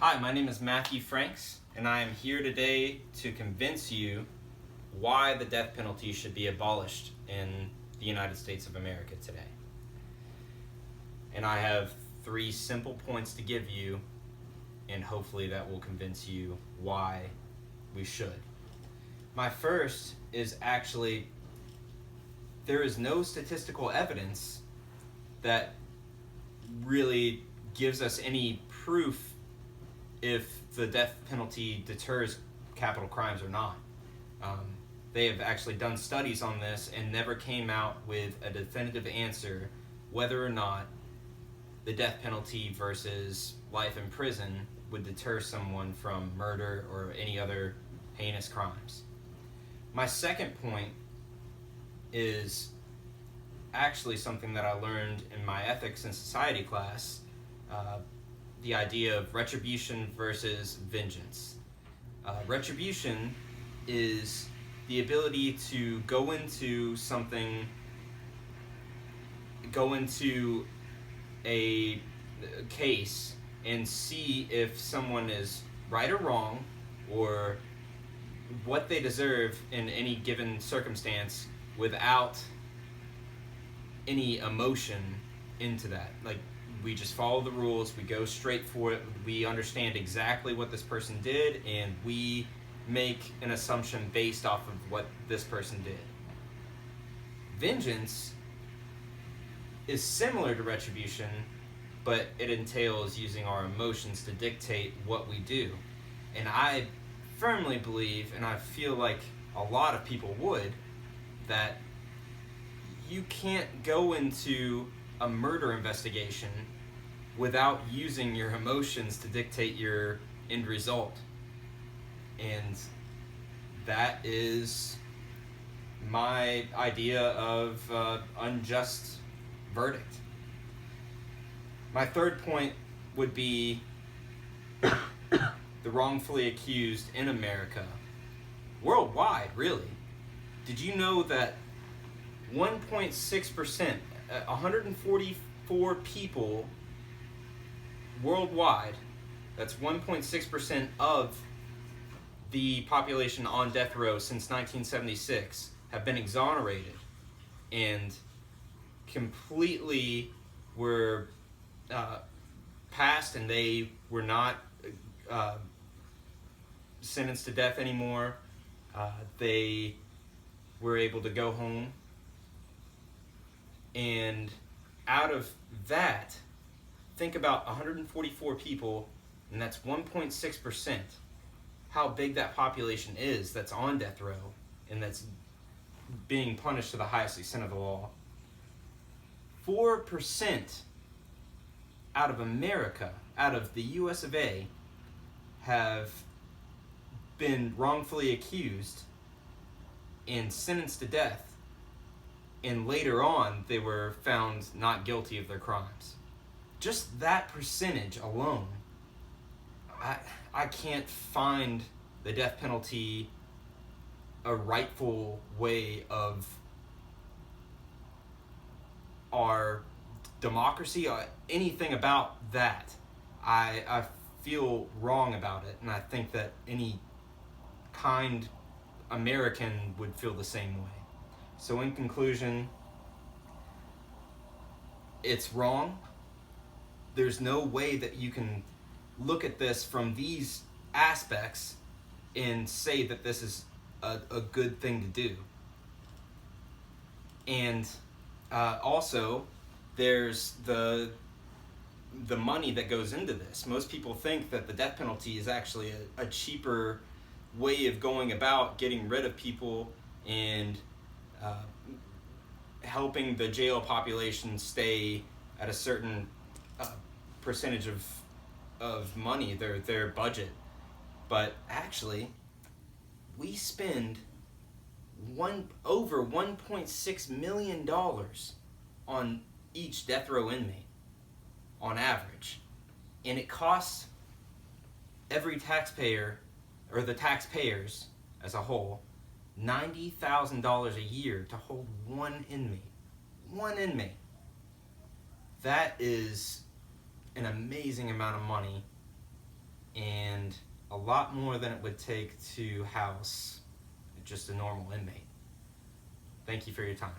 Hi, my name is Matthew Franks, and I am here today to convince you why the death penalty should be abolished in the United States of America today. And I have 3 simple points to give you, and hopefully that will convince you why we should. My first is actually there is no statistical evidence that really gives us any proof if the death penalty deters capital crimes or not. They have actually done studies on this and never came out with a definitive answer whether or not the death penalty versus life in prison would deter someone from murder or any other heinous crimes. My second point is actually something that I learned in my ethics and society class, the idea of retribution versus vengeance. Retribution is the ability to go into a case and see if someone is right or wrong, or what they deserve in any given circumstance without any emotion into that. Like, we just follow the rules, we go straight for it, we understand exactly what this person did, and we make an assumption based off of what this person did. Vengeance is similar to retribution, but it entails using our emotions to dictate what we do. And I firmly believe, and I feel like a lot of people would, that you can't go into a murder investigation without using your emotions to dictate your end result. And that is my idea of unjust verdict. My third point would be the wrongfully accused in America, worldwide, really. Did you know that 1.6%, 144 people worldwide, that's 1.6% of the population on death row since 1976, have been exonerated and completely were passed, and they were not sentenced to death anymore. They were able to go home. And out of that, think about 144 people, and that's 1.6%. How big that population is that's on death row and that's being punished to the highest extent of the law. 4% out of America, out of the US of A, have been wrongfully accused and sentenced to death, and later on they were found not guilty of their crimes. Just that percentage alone, I can't find the death penalty a rightful way of our democracy, or anything about that. I feel wrong about it, and I think that any kind American would feel the same way. So in conclusion, it's wrong. There's no way that you can look at this from these aspects and say that this is a good thing to do. And also, there's the money that goes into this. Most people think that the death penalty is actually a cheaper way of going about getting rid of people and helping the jail population stay at a certain percentage of money, their budget. But actually, we spend over $1.6 million on each death row inmate on average, and it costs every taxpayer, or the taxpayers as a whole, $90,000 a year to hold one inmate. One inmate. That is an amazing amount of money and a lot more than it would take to house just a normal inmate. Thank you for your time.